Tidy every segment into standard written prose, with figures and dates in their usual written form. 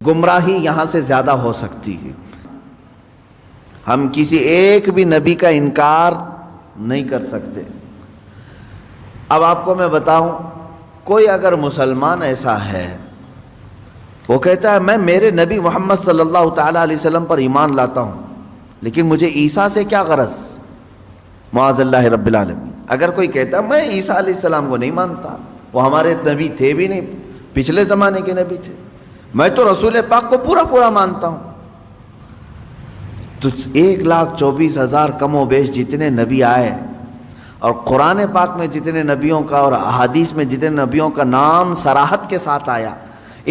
گمراہی یہاں سے زیادہ ہو سکتی ہے۔ ہم کسی ایک بھی نبی کا انکار نہیں کر سکتے۔ اب آپ کو میں بتاؤں، کوئی اگر مسلمان ایسا ہے وہ کہتا ہے میں میرے نبی محمد صلی اللہ تعالیٰ علیہ وسلم پر ایمان لاتا ہوں، لیکن مجھے عیسیٰ سے کیا غرض، معاذ اللہ رب العالمین۔ اگر کوئی کہتا ہے میں عیسیٰ علیہ السلام کو نہیں مانتا، وہ ہمارے نبی تھے بھی نہیں، پچھلے زمانے کے نبی تھے، میں تو رسول پاک کو پورا پورا مانتا ہوں، تو 1,24,000 کم و بیش جتنے نبی آئے اور قرآن پاک میں جتنے نبیوں کا اور احادیث میں جتنے نبیوں کا نام صراحت کے ساتھ آیا،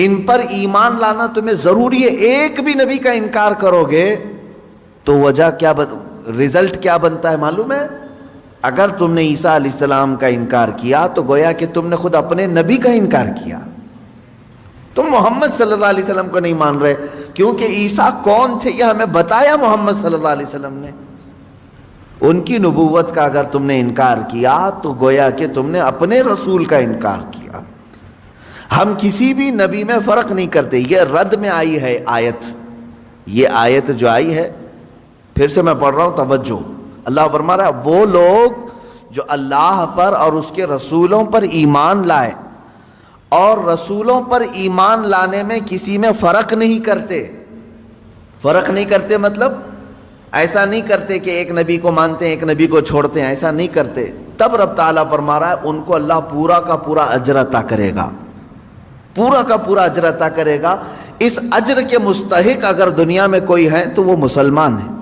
ان پر ایمان لانا تمہیں ضروری ہے۔ ایک بھی نبی کا انکار کرو گے تو وجہ کیا رزلٹ کیا بنتا ہے معلوم ہے؟ اگر تم نے عیسیٰ علیہ السلام کا انکار کیا تو گویا کہ تم نے خود اپنے نبی کا انکار کیا، تم محمد صلی اللہ علیہ وسلم کو نہیں مان رہے، کیونکہ عیسیٰ کون تھے یہ ہمیں بتایا محمد صلی اللہ علیہ وسلم نے۔ ان کی نبوت کا اگر تم نے انکار کیا تو گویا کہ تم نے اپنے رسول کا انکار کیا۔ ہم کسی بھی نبی میں فرق نہیں کرتے، یہ رد میں آئی ہے آیت، یہ آیت جو آئی ہے، پھر سے میں پڑھ رہا ہوں، توجہ، اللہ فرما رہا ہے وہ لوگ جو اللہ پر اور اس کے رسولوں پر ایمان لائے اور رسولوں پر ایمان لانے میں کسی میں فرق نہیں کرتے۔ فرق نہیں کرتے مطلب ایسا نہیں کرتے کہ ایک نبی کو مانتے ہیں ایک نبی کو چھوڑتے ہیں، ایسا نہیں کرتے، تب رب تعالیٰ فرما رہا ہے ان کو اللہ پورا کا پورا اجر عطا کرے گا، پورا کا پورا اجر عطا کرے گا۔ اس اجر کے مستحق اگر دنیا میں کوئی ہے تو وہ مسلمان ہے۔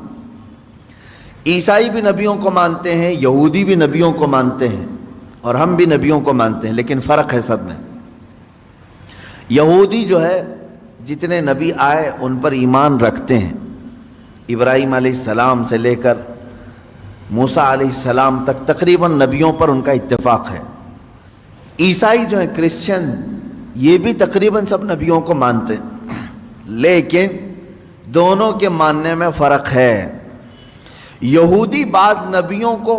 عیسائی بھی نبیوں کو مانتے ہیں، یہودی بھی نبیوں کو مانتے ہیں، اور ہم بھی نبیوں کو مانتے ہیں، لیکن فرق ہے سب میں۔ یہودی جو ہے جتنے نبی آئے ان پر ایمان رکھتے ہیں، ابراہیم علیہ السلام سے لے کر موسیٰ علیہ السلام تک تقریباً نبیوں پر ان کا اتفاق ہے۔ عیسائی جو ہیں کرسچن، یہ بھی تقریباً سب نبیوں کو مانتے ہیں، لیکن دونوں کے ماننے میں فرق ہے۔ یہودی بعض نبیوں کو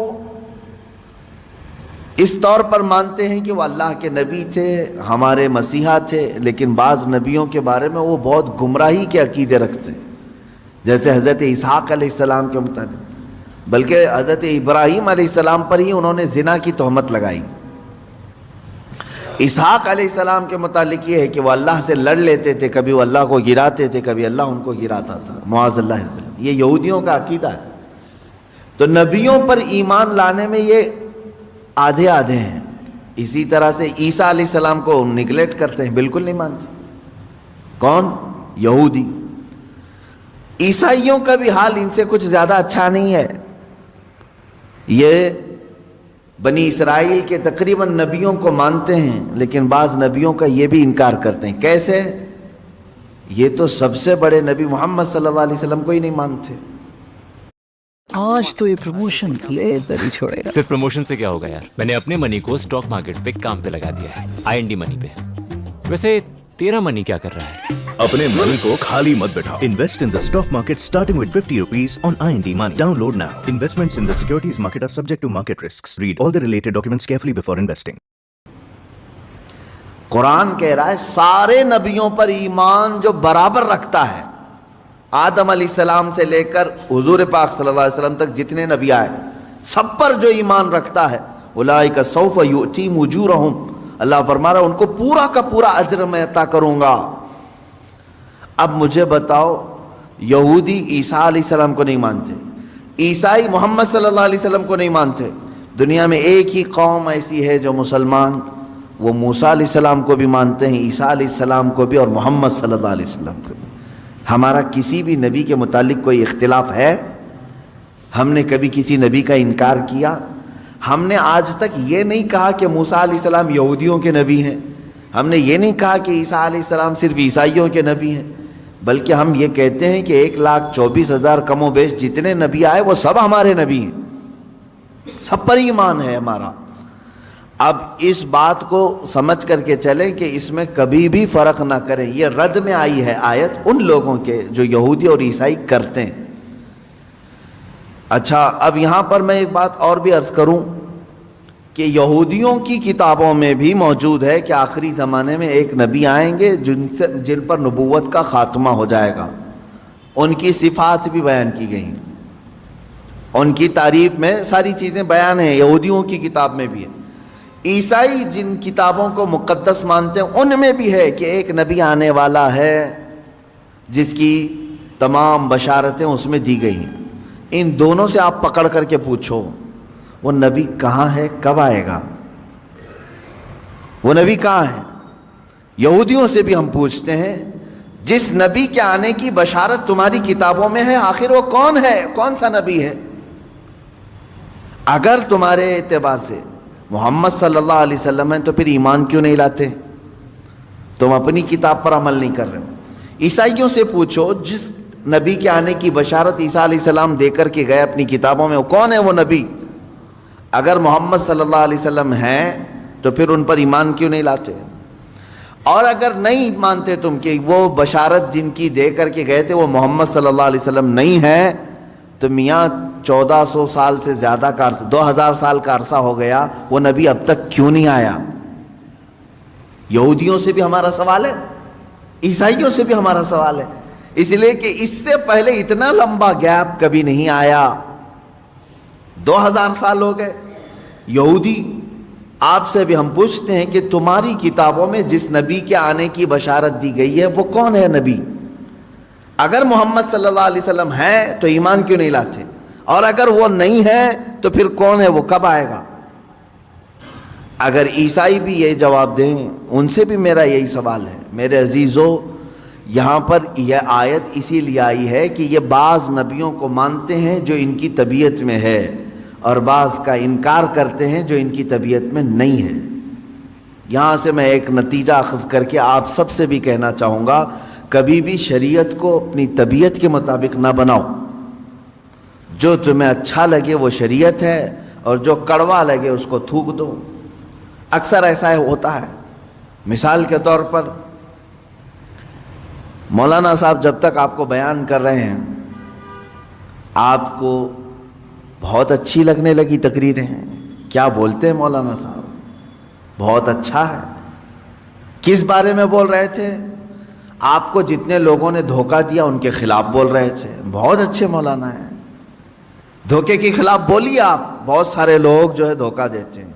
اس طور پر مانتے ہیں کہ وہ اللہ کے نبی تھے، ہمارے مسیحا تھے، لیکن بعض نبیوں کے بارے میں وہ بہت گمراہی کے عقیدے رکھتے ہیں، جیسے حضرت اسحاق علیہ السلام کے متعلق، بلکہ حضرت ابراہیم علیہ السلام پر ہی انہوں نے زنا کی تہمت لگائی۔ اسحاق علیہ السلام کے متعلق یہ ہے کہ وہ اللہ سے لڑ لیتے تھے، کبھی وہ اللہ کو گراتے تھے، کبھی اللہ ان کو گراتا تھا، معاذ اللہ۔ یہ یہودیوں کا عقیدہ ہے۔ تو نبیوں پر ایمان لانے میں یہ آدھے آدھے ہیں۔ اسی طرح سے عیسیٰ علیہ السلام کو نگلیکٹ کرتے ہیں، بالکل نہیں مانتے۔ کون؟ یہودی۔ عیسائیوں کا بھی حال ان سے کچھ زیادہ اچھا نہیں ہے۔ یہ بنی اسرائیل کے تقریباً نبیوں کو مانتے ہیں، لیکن بعض نبیوں کا یہ بھی انکار کرتے ہیں۔ کیسے؟ یہ تو سب سے بڑے نبی محمد صلی اللہ علیہ وسلم کو ہی نہیں مانتے۔ آج تو یہ پروموشن لے در ہی چھوڑے گا۔ صرف پروموشن سے کیا ہوگا یار، میں نے اپنے منی کو اسٹاک مارکیٹ پہ کام پہ لگا دیا ہے، IND منی پہ۔ ویسے تیرا منی کیا کر رہا ہے؟ اپنے منی کو خالی مت بٹھاؤ۔ Invest in the stock market starting with 50 rupees on IND Money. Download now. Investments in the securities market are subject to market risks. Read all the related documents carefully before investing. قرآن کہہ رہا ہے سارے نبیوں پر ایمان جو برابر رکھتا ہے، آدم علیہ السلام سے لے کر حضور پاک صلی اللہ علیہ وسلم تک جتنے نبی آئے، سب پر جو ایمان رکھتا ہے، اولئک سوف یؤتیہم اجورہم، اللہ فرما رہا ہے ان کو پورا کا پورا اجر میں عطا کروں گا۔ اب مجھے بتاؤ، یہودی عیسیٰ علیہ السلام کو نہیں مانتے، عیسائی محمد صلی اللہ علیہ وسلم کو نہیں مانتے، دنیا میں ایک ہی قوم ایسی ہے جو مسلمان، وہ موسیٰ علیہ السلام کو بھی مانتے ہیں، عیسیٰ علیہ السلام کو بھی، اور محمد صلی اللہ علیہ وسلم کو بھی۔ ہمارا کسی بھی نبی کے متعلق کوئی اختلاف ہے؟ ہم نے کبھی کسی نبی کا انکار کیا؟ ہم نے آج تک یہ نہیں کہا کہ موسیٰ علیہ السلام یہودیوں کے نبی ہیں، ہم نے یہ نہیں کہا کہ عیسیٰ علیہ السلام صرف عیسائیوں کے نبی ہیں، بلکہ ہم یہ کہتے ہیں کہ 1,24,000 کم و بیش جتنے نبی آئے وہ سب ہمارے نبی ہیں، سب پر ایمان ہے ہمارا۔ اب اس بات کو سمجھ کر کے چلیں کہ اس میں کبھی بھی فرق نہ کریں، یہ رد میں آئی ہے آیت ان لوگوں کے جو یہودی اور عیسائی کرتے ہیں۔ اچھا، اب یہاں پر میں ایک بات اور بھی عرض کروں کہ یہودیوں کی کتابوں میں بھی موجود ہے کہ آخری زمانے میں ایک نبی آئیں گے جن پر نبوت کا خاتمہ ہو جائے گا. ان کی صفات بھی بیان کی گئی, ان کی تعریف میں ساری چیزیں بیان ہیں, یہودیوں کی کتاب میں بھی ہے. عیسائی جن کتابوں کو مقدس مانتے ہیں ان میں بھی ہے کہ ایک نبی آنے والا ہے جس کی تمام بشارتیں اس میں دی گئی ہیں. ان دونوں سے آپ پکڑ کر کے پوچھو وہ نبی کہاں ہے, کب آئے گا, وہ نبی کہاں ہے. یہودیوں سے بھی ہم پوچھتے ہیں جس نبی کے آنے کی بشارت تمہاری کتابوں میں ہے, آخر وہ کون ہے, کون سا نبی ہے. اگر تمہارے اعتبار سے محمد صلی اللہ علیہ وسلم ہیں تو پھر ایمان کیوں نہیں لاتے؟ تم اپنی کتاب پر عمل نہیں کر رہے ہو. عیسائیوں سے پوچھو جس نبی کے آنے کی بشارت عیسیٰ علیہ السلام دے کر کے گئے اپنی کتابوں میں, وہ کون ہے وہ نبی؟ اگر محمد صلی اللہ علیہ وسلم ہیں تو پھر ان پر ایمان کیوں نہیں لاتے؟ اور اگر نہیں مانتے تم کہ وہ بشارت جن کی دے کر کے گئے تھے وہ محمد صلی اللہ علیہ وسلم نہیں ہے, تو میاں 1400 سال سے زیادہ کا عرصہ, 2000 سال کا عرصہ ہو گیا, وہ نبی اب تک کیوں نہیں آیا؟ یہودیوں سے بھی ہمارا سوال ہے, عیسائیوں سے بھی ہمارا سوال ہے, اس لیے کہ اس سے پہلے اتنا لمبا گیپ کبھی نہیں آیا. 2000 سال ہو گئے. یہودی آپ سے بھی ہم پوچھتے ہیں کہ تمہاری کتابوں میں جس نبی کے آنے کی بشارت دی گئی ہے وہ کون ہے نبی؟ اگر محمد صلی اللہ علیہ وسلم ہے تو ایمان کیوں نہیں لاتے؟ اور اگر وہ نہیں ہے تو پھر کون ہے, وہ کب آئے گا؟ اگر عیسائی بھی یہ جواب دیں, ان سے بھی میرا یہی سوال ہے. میرے عزیزو, یہاں پر یہ آیت اسی لیے آئی ہے کہ یہ بعض نبیوں کو مانتے ہیں جو ان کی طبیعت میں ہے, اور بعض کا انکار کرتے ہیں جو ان کی طبیعت میں نہیں ہے. یہاں سے میں ایک نتیجہ اخذ کر کے آپ سب سے بھی کہنا چاہوں گا, کبھی بھی شریعت کو اپنی طبیعت کے مطابق نہ بناؤ. جو تمہیں اچھا لگے وہ شریعت ہے, اور جو کڑوا لگے اس کو تھوک دو. اکثر ایسا ہوتا ہے. مثال کے طور پر مولانا صاحب جب تک آپ کو بیان کر رہے ہیں آپ کو بہت اچھی لگنے لگی تقریریں ہیں, کیا بولتے ہیں مولانا صاحب, بہت اچھا ہے. کس بارے میں بول رہے تھے؟ آپ کو جتنے لوگوں نے دھوکہ دیا ان کے خلاف بول رہے تھے, بہت اچھے مولانا ہیں. دھوکے کے خلاف بولیے آپ, بہت سارے لوگ جو ہے دھوکہ دیتے ہیں.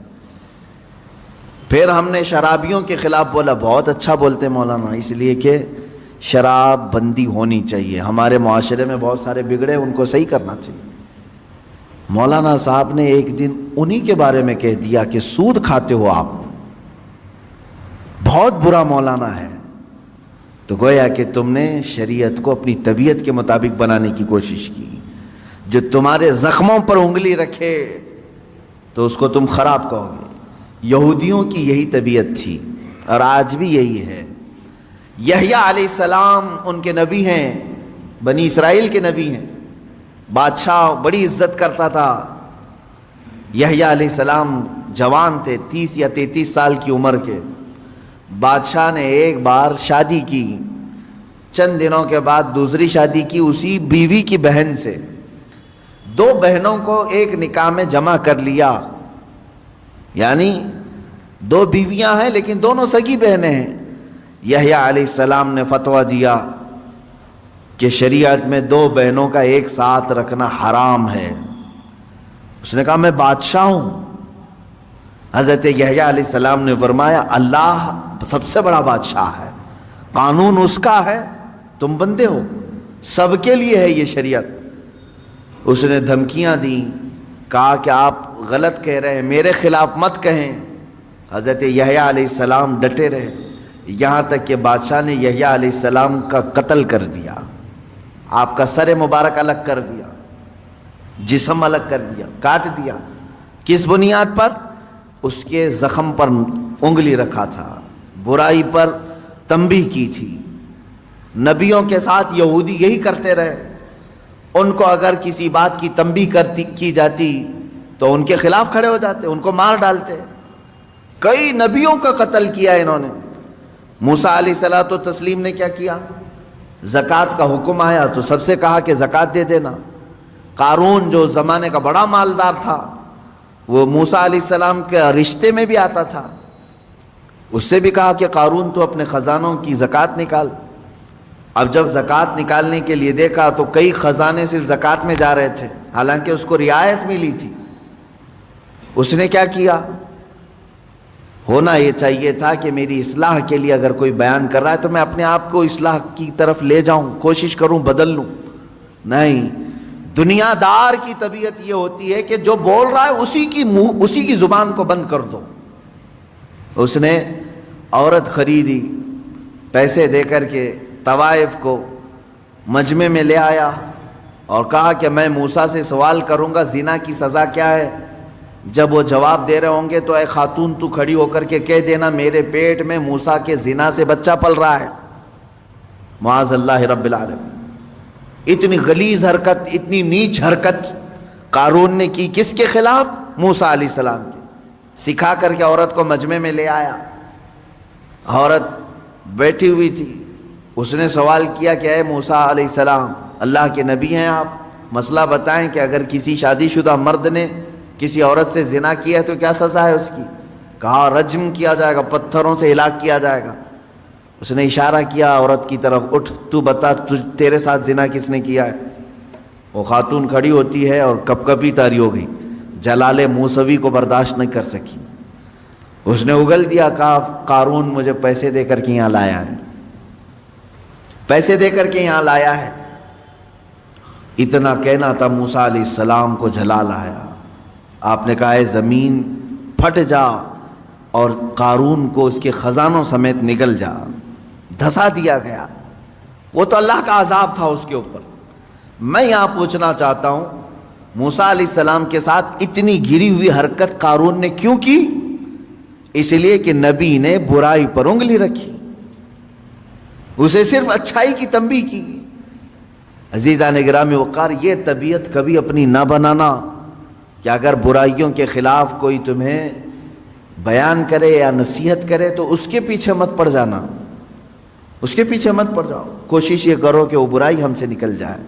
پھر ہم نے شرابیوں کے خلاف بولا, بہت اچھا بولتے مولانا, اس لیے کہ شراب بندی ہونی چاہیے, ہمارے معاشرے میں بہت سارے بگڑے, ان کو صحیح کرنا چاہیے. مولانا صاحب نے ایک دن انہی کے بارے میں کہہ دیا کہ سود کھاتے ہو آپ, بہت برا مولانا ہے. تو گویا کہ تم نے شریعت کو اپنی طبیعت کے مطابق بنانے کی کوشش کی. جو تمہارے زخموں پر انگلی رکھے تو اس کو تم خراب کہو گے. یہودیوں کی یہی طبیعت تھی اور آج بھی یہی ہے. یحییٰ علیہ السلام ان کے نبی ہیں, بنی اسرائیل کے نبی ہیں. بادشاہ بڑی عزت کرتا تھا. یحییٰ علیہ السلام جوان تھے, 30 یا 33 سال کی عمر کے. بادشاہ نے ایک بار شادی کی, چند دنوں کے بعد دوسری شادی کی اسی بیوی کی بہن سے. 2 بہنوں کو ایک نکاح میں جمع کر لیا, یعنی 2 بیویاں ہیں لیکن دونوں سگی بہنیں ہیں. یحییٰ علیہ السلام نے فتویٰ دیا کہ شریعت میں 2 بہنوں کا ایک ساتھ رکھنا حرام ہے. اس نے کہا میں بادشاہ ہوں. حضرت یحییٰ علیہ السلام نے فرمایا اللہ سب سے بڑا بادشاہ ہے, قانون اس کا ہے, تم بندے ہو, سب کے لیے ہے یہ شریعت. اس نے دھمکیاں دیں, کہا کہ آپ غلط کہہ رہے ہیں, میرے خلاف مت کہیں. حضرت یحییٰ علیہ السلام ڈٹے رہے, یہاں تک کہ بادشاہ نے یحییٰ علیہ السلام کا قتل کر دیا. آپ کا سر مبارک الگ کر دیا, جسم الگ کر دیا, کاٹ دیا. کس بنیاد پر؟ اس کے زخم پر انگلی رکھا تھا, برائی پر تنبیہ کی تھی. نبیوں کے ساتھ یہودی یہی کرتے رہے. ان کو اگر کسی بات کی تنبیہ کی جاتی تو ان کے خلاف کھڑے ہو جاتے, ان کو مار ڈالتے. کئی نبیوں کا قتل کیا انہوں نے. موسیٰ علیہ الصلوۃ والتسلیم نے کیا کیا؟ زکوٰۃ کا حکم آیا تو سب سے کہا کہ زکوٰۃ دے دینا. قارون جو زمانے کا بڑا مالدار تھا, وہ موسیٰ علیہ السلام کے رشتے میں بھی آتا تھا. اس سے بھی کہا کہ قارون تو اپنے خزانوں کی زکوٰۃ نکال. اب جب زکوٰۃ نکالنے کے لیے دیکھا تو کئی خزانے صرف زکوٰۃ میں جا رہے تھے، حالانکہ اس کو رعایت ملی تھی. اس نے کیا کیا؟ ہونا یہ چاہیے تھا کہ میری اصلاح کے لیے اگر کوئی بیان کر رہا ہے تو میں اپنے آپ کو اصلاح کی طرف لے جاؤں، کوشش کروں بدل لوں. نہیں، دنیا دار کی طبیعت یہ ہوتی ہے کہ جو بول رہا ہے اسی کی زبان کو بند کر دو. اس نے عورت خریدی، پیسے دے کر کے طوائف کو مجمع میں لے آیا اور کہا کہ میں موسیٰ سے سوال کروں گا زنا کی سزا کیا ہے. جب وہ جواب دے رہے ہوں گے تو اے خاتون تو کھڑی ہو کر کے کہہ دینا میرے پیٹ میں موسیٰ کے زنا سے بچہ پل رہا ہے. معاذ اللہ رب العالمین. اتنی غلیظ حرکت، اتنی نیچ حرکت قارون نے کی. کس کے خلاف؟ موسیٰ علیہ السلام کے. سکھا کر کے عورت کو مجمع میں لے آیا. عورت بیٹھی ہوئی تھی. اس نے سوال کیا کہ اے موسیٰ علیہ السلام، اللہ کے نبی ہیں آپ، مسئلہ بتائیں کہ اگر کسی شادی شدہ مرد نے کسی عورت سے زنا کیا ہے تو کیا سزا ہے اس کی؟ کہا رجم کیا جائے گا، پتھروں سے ہلاک کیا جائے گا. اس نے اشارہ کیا عورت کی طرف، اٹھ تو بتا تیرے ساتھ زنا کس نے کیا ہے؟ وہ خاتون کھڑی ہوتی ہے اور کپ کپی طاری ہو گئی، جلال موسوی کو برداشت نہیں کر سکی. اس نے اگل دیا، کہا قارون مجھے پیسے دے کر کے یہاں لایا ہے، پیسے دے کر کے یہاں لایا ہے. اتنا کہنا تھا موسیٰ علیہ السلام کو جلال آیا. آپ نے کہا اے زمین پھٹ جا اور قارون کو اس کے خزانوں سمیت نگل جا. دھسا دیا گیا. وہ تو اللہ کا عذاب تھا اس کے اوپر. میں یہاں پوچھنا چاہتا ہوں موسیٰ علیہ السلام کے ساتھ اتنی گری ہوئی حرکت قارون نے کیوں کی؟ اس لیے کہ نبی نے برائی پر انگلی رکھی، اسے صرف اچھائی کی تنبیہ کی. عزیزان گرامی وقار، یہ طبیعت کبھی اپنی نہ بنانا کہ اگر برائیوں کے خلاف کوئی تمہیں بیان کرے یا نصیحت کرے تو اس کے پیچھے مت پڑ جانا، اس کے پیچھے مت پڑ جاؤ. کوشش یہ کرو کہ وہ برائی ہم سے نکل جائے.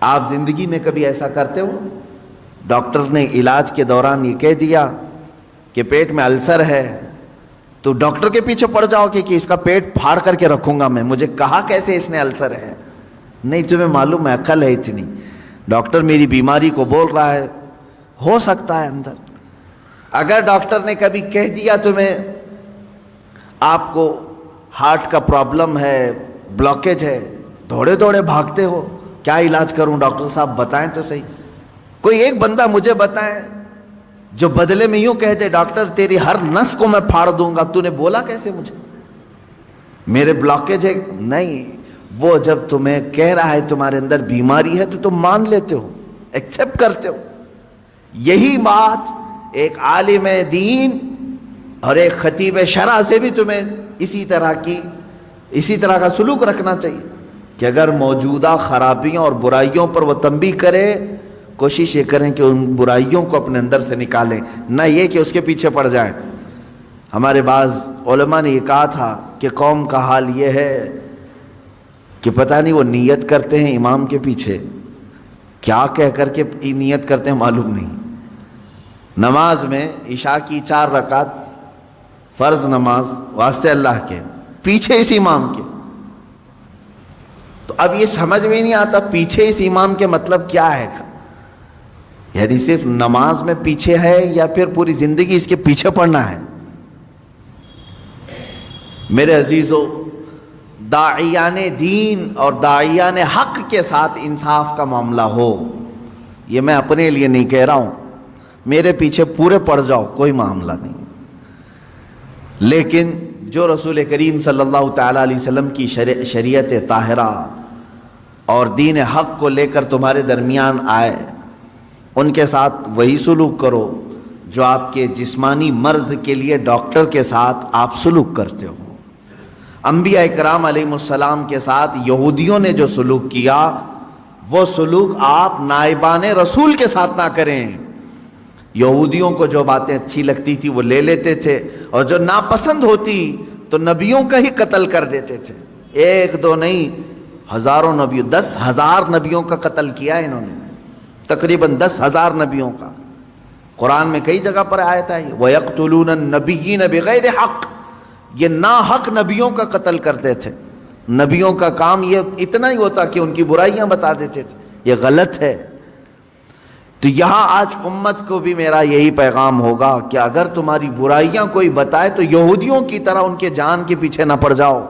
آپ زندگی میں کبھی ایسا کرتے ہو؟ ڈاکٹر نے علاج کے دوران یہ کہہ دیا کہ پیٹ میں السر ہے تو ڈاکٹر کے پیچھے پڑ جاؤ کہ اس کا پیٹ پھاڑ کر کے رکھوں گا میں، مجھے کہا کیسے اس نے السر ہے. نہیں، تمہیں معلوم ہے عقل ہے اتنی. ڈاکٹر میری بیماری کو بول رہا ہے، ہو سکتا ہے اندر. اگر ڈاکٹر نے کبھی کہہ دیا تمہیں آپ کو ہارٹ کا پرابلم ہے، بلاکیج ہے، دوڑے دوڑے بھاگتے ہو، کیا علاج کروں ڈاکٹر صاحب بتائیں تو صحیح. کوئی ایک بندہ مجھے بتائیں جو بدلے میں یوں کہہ دے ڈاکٹر تیری ہر نس کو میں پھاڑ دوں گا. تو نے بولا کیسے مجھے؟ میرے بلاکیج ہے؟ نہیں، وہ جب تمہیں کہہ رہا ہے تمہارے اندر بیماری ہے تو تم مان لیتے ہو، ایکسیپٹ کرتے ہو. یہی بات ایک عالم دین اور ایک خطیب شرع سے بھی تمہیں اسی طرح کا سلوک رکھنا چاہیے کہ اگر موجودہ خرابیوں اور برائیوں پر وہ تنبیہ کرے، کوشش یہ کریں کہ ان برائیوں کو اپنے اندر سے نکالیں، نہ یہ کہ اس کے پیچھے پڑ جائیں. ہمارے بعض علماء نے یہ کہا تھا کہ قوم کا حال یہ ہے کہ پتہ نہیں وہ نیت کرتے ہیں امام کے پیچھے، کیا کہہ کر کے نیت کرتے ہیں معلوم نہیں. نماز میں عشاء کی 4 رکعت فرض نماز واسطے اللہ کے، پیچھے اس امام کے. تو اب یہ سمجھ میں نہیں آتا پیچھے اس امام کے مطلب کیا ہے. یعنی صرف نماز میں پیچھے ہے یا پھر پوری زندگی اس کے پیچھے پڑنا ہے؟ میرے عزیزو، داعیان دین اور داعیان حق کے ساتھ انصاف کا معاملہ ہو. یہ میں اپنے لیے نہیں کہہ رہا ہوں، میرے پیچھے پورے پڑ جاؤ، کوئی معاملہ نہیں. لیکن جو رسول کریم صلی اللہ تعالیٰ علیہ وسلم کی شریعت طاہرہ اور دین حق کو لے کر تمہارے درمیان آئے، ان کے ساتھ وہی سلوک کرو جو آپ کے جسمانی مرض کے لیے ڈاکٹر کے ساتھ آپ سلوک کرتے ہو. انبیاء اکرام علیہ السلام کے ساتھ یہودیوں نے جو سلوک کیا، وہ سلوک آپ نائبان رسول کے ساتھ نہ کریں. یہودیوں کو جو باتیں اچھی لگتی تھی وہ لے لیتے تھے، اور جو ناپسند ہوتی تو نبیوں کا ہی قتل کر دیتے تھے. 1-2 نہیں، ہزاروں نبیوں، 10,000 نبیوں کا قتل کیا ہے انہوں نے، تقریباً 10,000 نبیوں کا. قرآن میں کئی جگہ پر آیت آئی وَيَقْتُلُونَ النَّبِيِّينَ بِغَيْرِ حق، یہ ناحق نبیوں کا قتل کرتے تھے. نبیوں کا کام یہ اتنا ہی ہوتا کہ ان کی برائیاں بتا دیتے تھے، یہ غلط ہے. تو یہاں آج امت کو بھی میرا یہی پیغام ہوگا کہ اگر تمہاری برائیاں کوئی بتائے تو یہودیوں کی طرح ان کے جان کے پیچھے نہ پڑ جاؤ،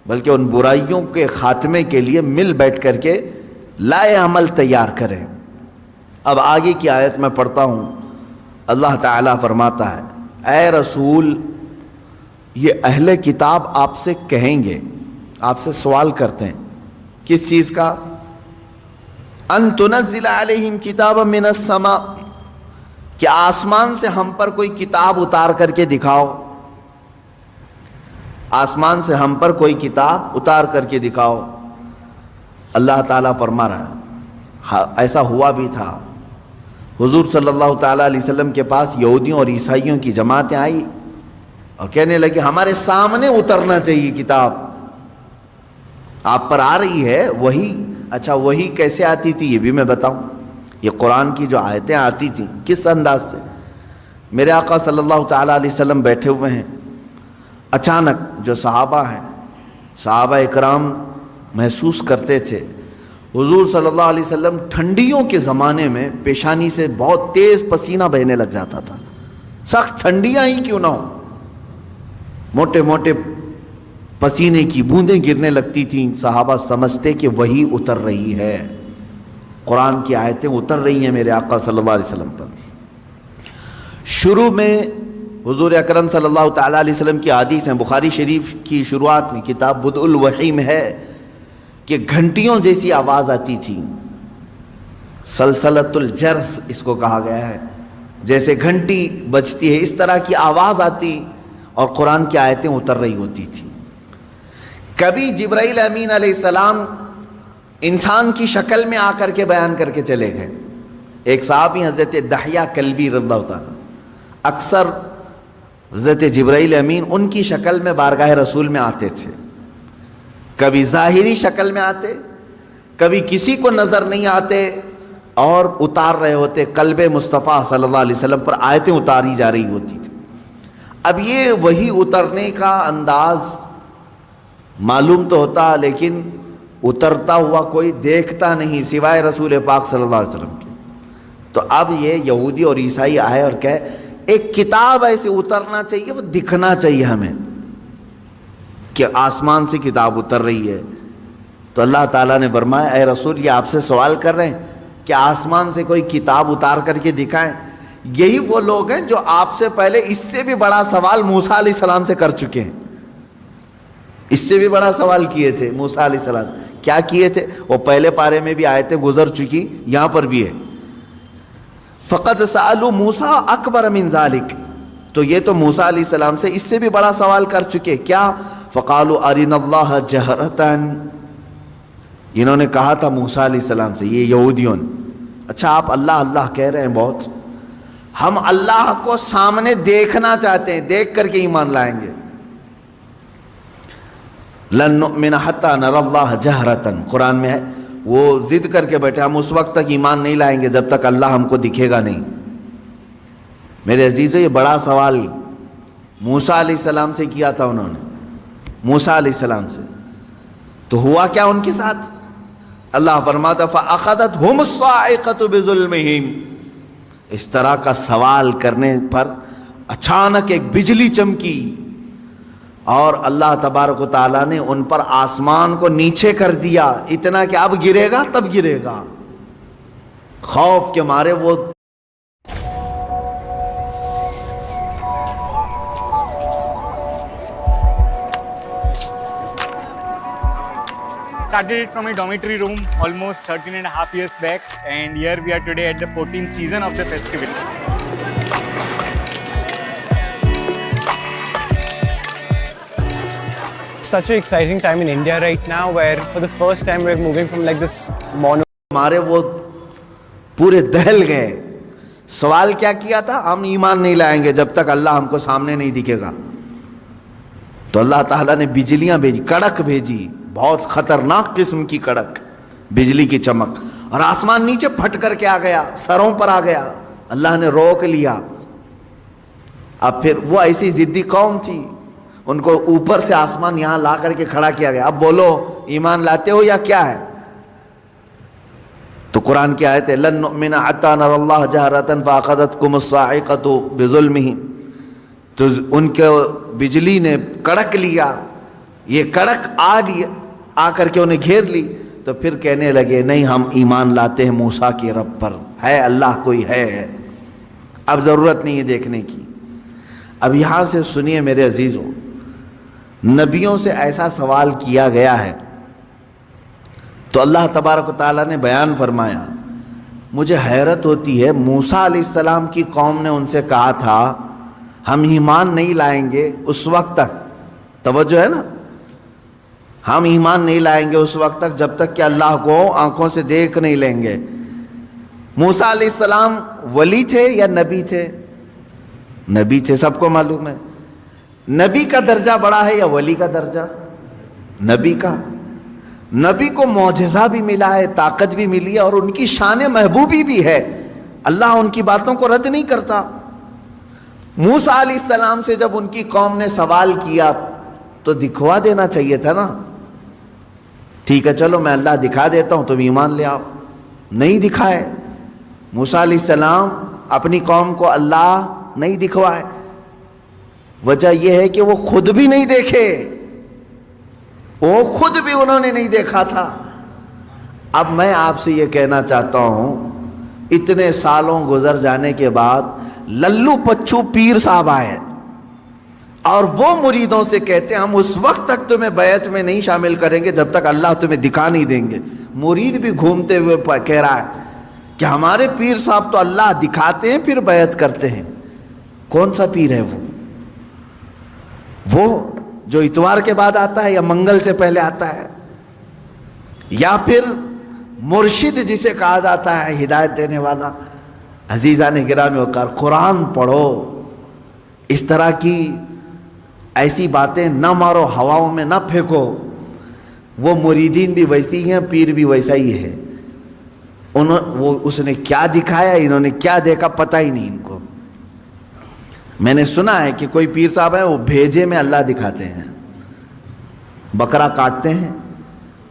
بلکہ ان برائیوں کے خاتمے کے لیے مل بیٹھ کر کے لائے عمل تیار کریں. اب آگے کی آیت میں پڑھتا ہوں. اللہ تعالیٰ فرماتا ہے اے رسول، یہ اہل کتاب آپ سے کہیں گے، آپ سے سوال کرتے ہیں کس چیز کا؟ ان تنزل علیہم کتابا من السماء، کہ آسمان سے ہم پر کوئی کتاب اتار کر کے دکھاؤ. آسمان سے ہم پر کوئی کتاب اتار کر کے دکھاؤ. اللہ تعالیٰ فرما رہا ہے ہاں ایسا ہوا بھی تھا. حضور صلی اللہ تعالیٰ علیہ وسلم کے پاس یہودیوں اور عیسائیوں کی جماعتیں آئی اور کہنے لگے ہمارے سامنے اترنا چاہیے کتاب، آپ پر آ رہی ہے وہی. اچھا وہی کیسے آتی تھی یہ بھی میں بتاؤں. یہ قرآن کی جو آیتیں آتی تھیں کس انداز سے؟ میرے آقا صلی اللہ تعالیٰ علیہ وسلم بیٹھے ہوئے ہیں، اچانک جو صحابہ ہیں، صحابہ اکرام محسوس کرتے تھے حضور صلی اللہ علیہ وسلم ٹھنڈیوں کے زمانے میں پیشانی سے بہت تیز پسینہ بہنے لگ جاتا تھا. سخت ٹھنڈیاں ہی کیوں نہ ہو، موٹے موٹے پسینے کی بوندیں گرنے لگتی تھیں. صحابہ سمجھتے کہ وہی اتر رہی ہے، قرآن کی آیتیں اتر رہی ہیں میرے آقا صلی اللہ علیہ وسلم پر. شروع میں حضور اکرم صلی اللہ تعالیٰ علیہ وسلم کی حدیث ہیں، بخاری شریف کی شروعات میں کتاب بدء الوحی میں ہے کہ گھنٹیوں جیسی آواز آتی تھی. سلسلۃ الجرس اس کو کہا گیا ہے، جیسے گھنٹی بجتی ہے اس طرح کی آواز آتی اور قرآن کی آیتیں اتر رہی ہوتی تھی. کبھی جبرائیل امین علیہ السلام انسان کی شکل میں آ کر کے بیان کر کے چلے گئے. ایک صحابی حضرت دحیہ کلبی رضی اللہ تعالیٰ، اکثر حضرت جبرائیل امین ان کی شکل میں بارگاہ رسول میں آتے تھے. کبھی ظاہری شکل میں آتے، کبھی کسی کو نظر نہیں آتے اور اتار رہے ہوتے قلب مصطفیٰ صلی اللہ علیہ وسلم پر آیتیں اتاری جا رہی ہوتی تھی. اب یہ وہی اترنے کا انداز معلوم تو ہوتا لیکن اترتا ہوا کوئی دیکھتا نہیں سوائے رسول پاک صلی اللہ علیہ وسلم کے. تو اب یہ یہودی اور عیسائی آئے اور کہے ایک کتاب ایسے اترنا چاہیے، وہ دکھنا چاہیے ہمیں کہ آسمان سے کتاب اتر رہی ہے. تو اللہ تعالیٰ نے فرمایا اے رسول یہ آپ سے سوال کر رہے ہیں کہ آسمان سے کوئی کتاب اتار کر کے دکھائیں. یہی وہ لوگ ہیں جو آپ سے پہلے اس سے بھی بڑا سوال موسیٰ علیہ السلام سے کر چکے ہیں. اس سے بھی بڑا سوال کیے تھے موسیٰ علیہ السلام. کیا کیے تھے؟ وہ پہلے پارے میں بھی آیتیں گزر چکی، یہاں پر بھی ہے فقد سألوا موسیٰ اکبر من ذالک. تو یہ تو موسیٰ علیہ السلام سے اس سے بھی بڑا سوال کر چکے. کیا؟ فقالوا ارنا اللہ جہرتا. انہوں نے کہا تھا موسیٰ علیہ السلام سے، یہ یہودیوں نے، اچھا آپ اللہ اللہ کہہ رہے ہیں بہت، ہم اللہ کو سامنے دیکھنا چاہتے ہیں، دیکھ کر کے ایمان لائیں گے. لن نؤمن حتی نری اللہ جہرتا، قرآن میں ہے. وہ ضد کر کے بیٹھے ہم اس وقت تک ایمان نہیں لائیں گے جب تک اللہ ہم کو دکھے گا نہیں. میرے عزیزو یہ بڑا سوال موسیٰ علیہ السلام سے کیا تھا انہوں نے، موسیٰ علیہ السلام سے. تو ہوا کیا ان کے ساتھ؟ اللہ فرماتا فَأَخَذَتْهُمُ الصَّاعِقَةُ بِظُلْمِهِمْ. اس طرح کا سوال کرنے پر اچانک ایک بجلی چمکی اور اللہ تبارک و تعالیٰ نے ان پر آسمان کو نیچے کر دیا، اتنا کہ اب گرے گا تب گرے گا. خوف کے مارے وہ Started it from a dormitory room almost 13.5 years back, and here we are today at the 14th season of the festival. Such an exciting time in India right now, where for the first time we're moving from like this mono. ہمارے وہ پورے دہل گئے. سوال کیا کیا تھا؟ ہم ایمان نہیں لائیں گے جب تک اللہ ہم کو سامنے نہیں دکھے گا. تو اللہ تعالیٰ نے بجلیاں بھیجی، کڑک بھیجی، بہت خطرناک قسم کی کڑک، بجلی کی چمک، اور آسمان نیچے پھٹ کر کے آ گیا، سروں پر آ گیا. اللہ نے روک لیا. اب پھر وہ ایسی ضدی قوم تھی, ان کو اوپر سے آسمان یہاں لا کر کے کھڑا کیا گیا. اب بولو ایمان لاتے ہو یا کیا ہے؟ تو قرآن کی آیت ہے لن نؤمن حتی نری اللہ جہرۃ فاخذتکم الصاعقۃ بظلمہم. تو ان کے بجلی نے کڑک لیا, یہ کڑک آ کر کے انہیں گھیر لی. تو پھر کہنے لگے نہیں ہم ایمان لاتے ہیں موسیٰ کے رب پر, ہے اللہ کوئی ہے. اب ضرورت نہیں ہے دیکھنے کی. اب یہاں سے سنیے میرے عزیزوں, نبیوں سے ایسا سوال کیا گیا ہے تو اللہ تبارک و تعالیٰ نے بیان فرمایا. مجھے حیرت ہوتی ہے, موسیٰ علیہ السلام کی قوم نے ان سے کہا تھا ہم ایمان نہیں لائیں گے اس وقت تک, توجہ ہے نا, ہم ایمان نہیں لائیں گے اس وقت تک جب تک کہ اللہ کو آنکھوں سے دیکھ نہیں لیں گے. موسیٰ علیہ السلام ولی تھے یا نبی تھے؟ نبی تھے, سب کو معلوم ہے. نبی کا درجہ بڑا ہے یا ولی کا درجہ؟ نبی کا. نبی کو معجزہ بھی ملا ہے, طاقت بھی ملی ہے, اور ان کی شان محبوبی بھی ہے. اللہ ان کی باتوں کو رد نہیں کرتا. موسیٰ علیہ السلام سے جب ان کی قوم نے سوال کیا تو دکھوا دینا چاہیے تھا نا. ٹھیک ہے چلو میں اللہ دکھا دیتا ہوں تم ایمان لے آؤ. نہیں دکھائے. موسیٰ علیہ السلام اپنی قوم کو اللہ نہیں دکھوائے. وجہ یہ ہے کہ وہ خود بھی نہیں دیکھے, وہ خود بھی انہوں نے نہیں دیکھا تھا. اب میں آپ سے یہ کہنا چاہتا ہوں, اتنے سالوں گزر جانے کے بعد للو پچھو پیر صاحب آئے اور وہ مریدوں سے کہتے ہیں ہم اس وقت تک تمہیں بیعت میں نہیں شامل کریں گے جب تک اللہ تمہیں دکھا نہیں دیں گے. مرید بھی گھومتے ہوئے کہہ رہا ہے کہ ہمارے پیر صاحب تو اللہ دکھاتے ہیں پھر بیعت کرتے ہیں. کون سا پیر ہے وہ جو اتوار کے بعد آتا ہے یا منگل سے پہلے آتا ہے, یا پھر مرشد جسے کہا جاتا ہے ہدایت دینے والا؟ عزیزان گرامی وقار, قرآن پڑھو. اس طرح کی ایسی باتیں نہ مارو, ہواؤں میں نہ پھینکو. وہ مریدین بھی ویسی ہیں, پیر بھی ویسا ہی ہے. اس نے کیا دکھایا, انہوں نے کیا دیکھا, پتہ ہی نہیں ان کو. میں نے سنا ہے کہ کوئی پیر صاحب ہیں وہ بھیجے میں اللہ دکھاتے ہیں. بکرا کاٹتے ہیں,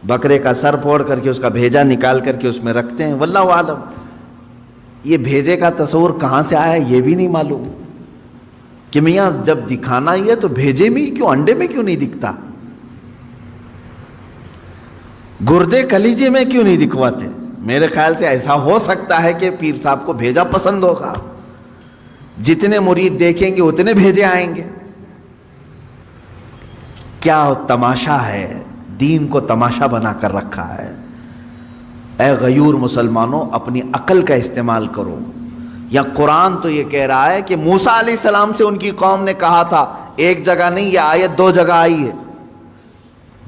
بکرے کا سر پھوڑ کر کے اس کا بھیجا نکال کر کے اس میں رکھتے ہیں. واللہ عالم, یہ بھیجے کا تصور کہاں سے آیا یہ بھی نہیں معلوم کہ میاں جب دکھانا ہی ہے تو بھیجے میں کیوں, انڈے میں کیوں نہیں دکھتا, گردے کلیجے میں کیوں نہیں دکھواتے. میرے خیال سے ایسا ہو سکتا ہے کہ پیر صاحب کو بھیجا پسند ہوگا. جتنے مرید دیکھیں گے اتنے بھیجے آئیں گے. کیا تماشا ہے, دین کو تماشا بنا کر رکھا ہے. اے غیور مسلمانوں, اپنی عقل کا استعمال کرو. یا قرآن تو یہ کہہ رہا ہے کہ موسیٰ علیہ السلام سے ان کی قوم نے کہا تھا, ایک جگہ نہیں, یہ آیت 2 جگہ آئی ہے,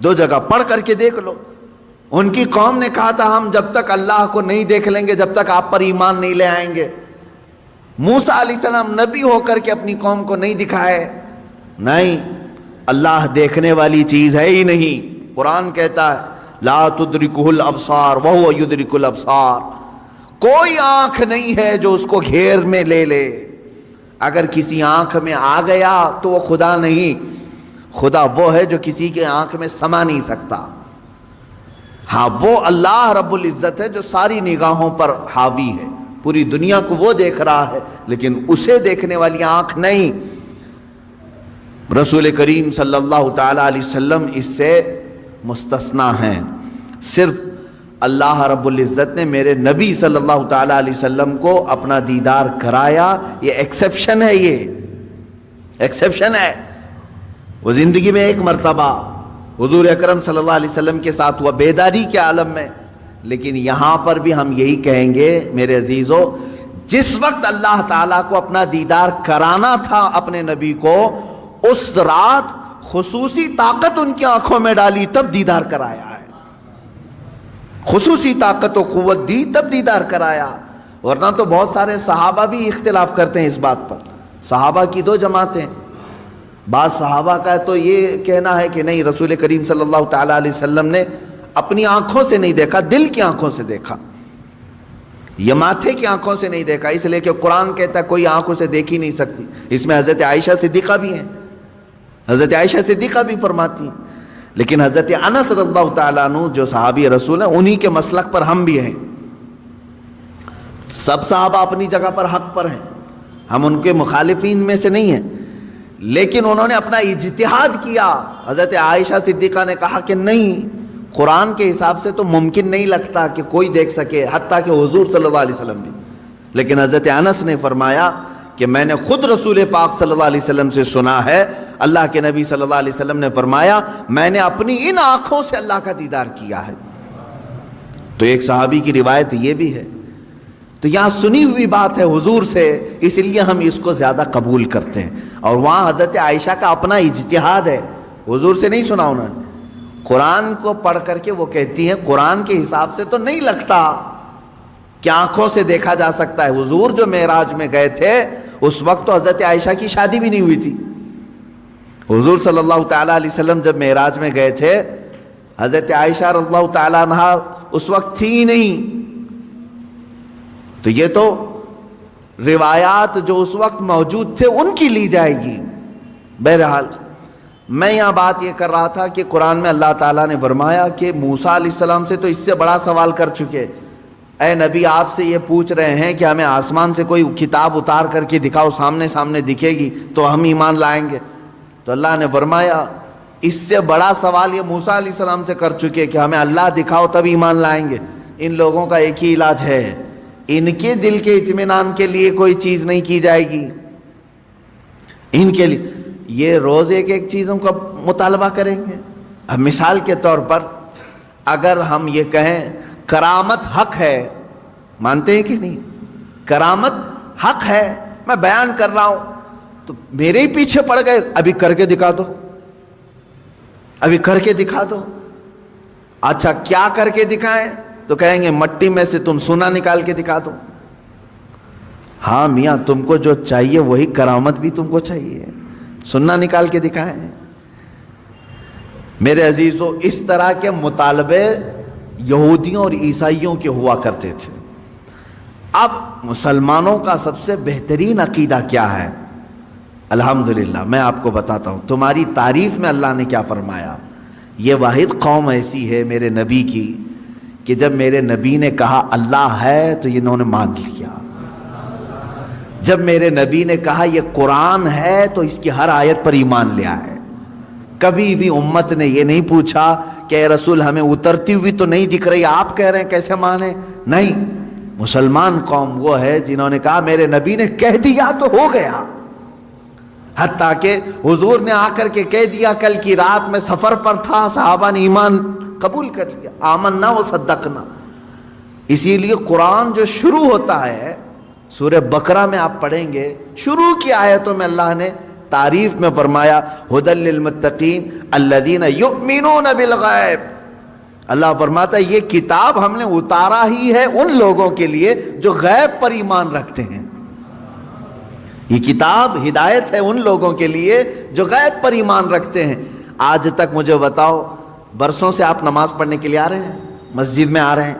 2 جگہ پڑھ کر کے دیکھ لو. ان کی قوم نے کہا تھا ہم جب تک اللہ کو نہیں دیکھ لیں گے جب تک آپ پر ایمان نہیں لے آئیں گے. موسیٰ علیہ السلام نبی ہو کر کے اپنی قوم کو نہیں دکھائے. نہیں, اللہ دیکھنے والی چیز ہے ہی نہیں. قرآن کہتا ہے لا تدرکہ الابصار وہو یدرک الابصار. کوئی آنکھ نہیں ہے جو اس کو گھیر میں لے لے. اگر کسی آنکھ میں آ گیا تو وہ خدا نہیں, خدا وہ ہے جو کسی کے آنکھ میں سما نہیں سکتا. ہاں وہ اللہ رب العزت ہے جو ساری نگاہوں پر حاوی ہے, پوری دنیا کو وہ دیکھ رہا ہے, لیکن اسے دیکھنے والی آنکھ نہیں. رسول کریم صلی اللہ تعالی علیہ وسلم اس سے مستثنا ہیں. صرف اللہ رب العزت نے میرے نبی صلی اللہ تعالی علیہ وسلم کو اپنا دیدار کرایا. یہ ایکسیپشن ہے, یہ ایکسیپشن ہے. وہ زندگی میں ایک مرتبہ حضور اکرم صلی اللہ علیہ وسلم کے ساتھ ہوا بیداری کے عالم میں. لیکن یہاں پر بھی ہم یہی کہیں گے میرے عزیزو, جس وقت اللہ تعالیٰ کو اپنا دیدار کرانا تھا اپنے نبی کو, اس رات خصوصی طاقت ان کی آنکھوں میں ڈالی تب دیدار کرایا ہے. خصوصی طاقت و قوت دی تب دیدار کرایا. ورنہ تو بہت سارے صحابہ بھی اختلاف کرتے ہیں اس بات پر. صحابہ کی 2 جماعتیں. بعض صحابہ کا تو یہ کہنا ہے کہ نہیں, رسول کریم صلی اللہ تعالی علیہ وسلم نے اپنی آنکھوں سے نہیں دیکھا, دل کی آنکھوں سے دیکھا. یہ ماتھے کی آنکھوں سے نہیں دیکھا، اس لیے کہ قرآن کہتا ہے کوئی آنکھوں سے دیکھ ہی نہیں سکتی. اس میں حضرت عائشہ صدیقہ بھی ہیں، حضرت عائشہ صدیقہ بھی فرماتی ہیں. لیکن حضرت انس رضی اللہ تعالیٰ عنہ جو صحابی رسول ہیں، انہی کے مسلک پر ہم بھی ہیں. سب صحابہ اپنی جگہ پر حق پر ہیں، ہم ان کے مخالفین میں سے نہیں ہیں، لیکن انہوں نے اپنا اجتہاد کیا. حضرت عائشہ صدیقہ نے کہا کہ نہیں، قرآن کے حساب سے تو ممکن نہیں لگتا کہ کوئی دیکھ سکے، حتیٰ کہ حضور صلی اللہ علیہ وسلم بھی. لیکن حضرت انس نے فرمایا کہ میں نے خود رسول پاک صلی اللہ علیہ وسلم سے سنا ہے، اللہ کے نبی صلی اللہ علیہ وسلم نے فرمایا میں نے اپنی ان آنکھوں سے اللہ کا دیدار کیا ہے. تو ایک صحابی کی روایت یہ بھی ہے. تو یہاں سنی ہوئی بات ہے حضور سے، اس لیے ہم اس کو زیادہ قبول کرتے ہیں. اور وہاں حضرت عائشہ کا اپنا اجتہاد ہے، حضور سے نہیں سنا انہوں نے. قرآن کو پڑھ کر کے وہ کہتی ہیں قرآن کے حساب سے تو نہیں لگتا کہ آنکھوں سے دیکھا جا سکتا ہے. حضور جو معراج میں گئے تھے اس وقت تو حضرت عائشہ کی شادی بھی نہیں ہوئی تھی. حضور صلی اللہ تعالیٰ علیہ وسلم جب معراج میں گئے تھے، حضرت عائشہ رضی اللہ تعالیٰ عنہ اس وقت تھی ہی نہیں. تو یہ تو روایات جو اس وقت موجود تھے ان کی لی جائے گی. بہرحال میں یہاں بات یہ کر رہا تھا کہ قرآن میں اللہ تعالیٰ نے فرمایا کہ موسیٰ علیہ السلام سے تو اس سے بڑا سوال کر چکے. اے نبی آپ سے یہ پوچھ رہے ہیں کہ ہمیں آسمان سے کوئی کتاب اتار کر کے دکھاؤ، سامنے سامنے دکھے گی تو ہم ایمان لائیں گے. تو اللہ نے فرمایا اس سے بڑا سوال یہ موسیٰ علیہ السلام سے کر چکے کہ ہمیں اللہ دکھاؤ تب ایمان لائیں گے. ان لوگوں کا ایک ہی علاج ہے، ان کے دل کے اطمینان کے لیے کوئی چیز نہیں کی جائے گی. ان کے لیے یہ روز ایک ایک چیزوں کا مطالبہ کریں گے. اب مثال کے طور پر اگر ہم یہ کہیں کرامت حق ہے، مانتے ہیں کہ نہیں؟ کرامت حق ہے، میں بیان کر رہا ہوں تو میرے ہی پیچھے پڑ گئے ابھی کر کے دکھا دو، ابھی کر کے دکھا دو. اچھا کیا کر کے دکھائیں؟ تو کہیں گے مٹی میں سے تم سونا نکال کے دکھا دو. ہاں میاں تم کو جو چاہیے وہی کرامت بھی تم کو چاہیے، سننا نکال کے دکھائیں. میرے عزیزو اس طرح کے مطالبے یہودیوں اور عیسائیوں کے ہوا کرتے تھے. اب مسلمانوں کا سب سے بہترین عقیدہ کیا ہے؟ الحمدللہ میں آپ کو بتاتا ہوں. تمہاری تعریف میں اللہ نے کیا فرمایا. یہ واحد قوم ایسی ہے میرے نبی کی کہ جب میرے نبی نے کہا اللہ ہے تو انہوں نے مان لیا. جب میرے نبی نے کہا یہ قرآن ہے تو اس کی ہر آیت پر ایمان لے آئے. کبھی بھی امت نے یہ نہیں پوچھا کہ اے رسول ہمیں اترتی ہوئی تو نہیں دکھ رہی، آپ کہہ رہے ہیں کیسے مانیں. نہیں، مسلمان قوم وہ ہے جنہوں نے کہا میرے نبی نے کہہ دیا تو ہو گیا. حتیٰ کہ حضور نے آ کر کے کہہ دیا کل کی رات میں سفر پر تھا، صحابہ نے ایمان قبول کر لیا، آمنا و صدقنا. اسی لیے قرآن جو شروع ہوتا ہے سورہ بقرہ میں آپ پڑھیں گے، شروع کی آیتوں میں اللہ نے تعریف میں فرمایا ھدی للمتقین الذین یؤمنون بالغیب. اللہ فرماتا ہے یہ کتاب ہم نے اتارا ہی ہے ان لوگوں کے لیے جو غیب پر ایمان رکھتے ہیں. یہ کتاب ہدایت ہے ان لوگوں کے لیے جو غیب پر ایمان رکھتے ہیں. آج تک مجھے بتاؤ برسوں سے آپ نماز پڑھنے کے لیے آ رہے ہیں، مسجد میں آ رہے ہیں،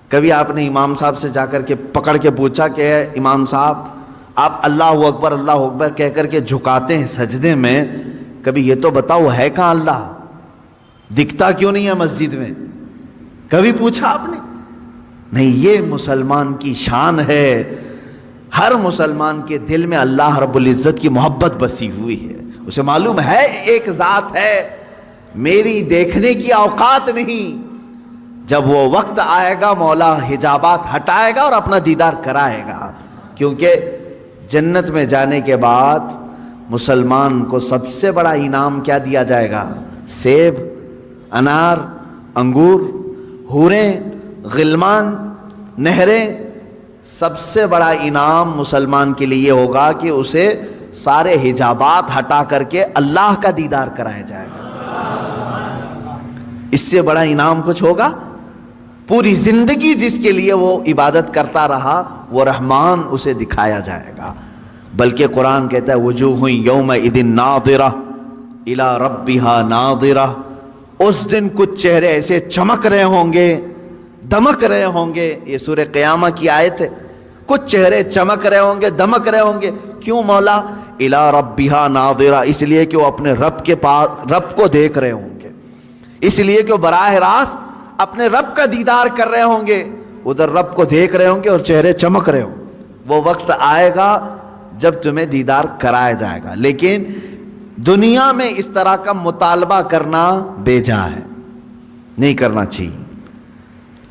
کبھی آپ نے امام صاحب سے جا کر کے پکڑ کے پوچھا کہ امام صاحب آپ اللہ اکبر کہہ کر کے جھکاتے ہیں سجدے میں، کبھی یہ تو بتاؤ ہے کہاں اللہ، دکھتا کیوں نہیں ہے مسجد میں؟ کبھی پوچھا آپ نے؟ نہیں. یہ مسلمان کی شان ہے. ہر مسلمان کے دل میں اللہ رب العزت کی محبت بسی ہوئی ہے. اسے معلوم ہے ایک ذات ہے، میری دیکھنے کی اوقات نہیں. جب وہ وقت آئے گا مولا حجابات ہٹائے گا اور اپنا دیدار کرائے گا. کیونکہ جنت میں جانے کے بعد مسلمان کو سب سے بڑا انعام کیا دیا جائے گا؟ سیب، انار، انگور، حوریں، غلمان، نہریں. سب سے بڑا انعام مسلمان کے لیے یہ ہوگا کہ اسے سارے حجابات ہٹا کر کے اللہ کا دیدار کرایا جائے گا. اس سے بڑا انعام کچھ ہوگا؟ پوری زندگی جس کے لیے وہ عبادت کرتا رہا وہ رحمان اسے دکھایا جائے گا. بلکہ قرآن کہتا ہے وجوہ یومئذ ناظرہ الی ربہا ناظرہ. اس دن کچھ چہرے ایسے چمک رہے ہوں گے دمک رہے ہوں گے. یہ سورہ قیامہ کی آیت ہے. کچھ چہرے چمک رہے ہوں گے, دمک رہے ہوں گے. کیوں مولا؟ الی ربھا ناظرہ, اس لیے کہ وہ اپنے رب کے پاس رب کو دیکھ رہے ہوں گے, اس لیے کہ وہ براہ راست اپنے رب کا دیدار کر رہے ہوں گے. ادھر رب کو دیکھ رہے ہوں گے اور چہرے چمک رہے ہوں گے. وہ وقت آئے گا جب تمہیں دیدار کرایا جائے گا. لیکن دنیا میں اس طرح کا مطالبہ کرنا بیجا ہے, نہیں کرنا چاہیے.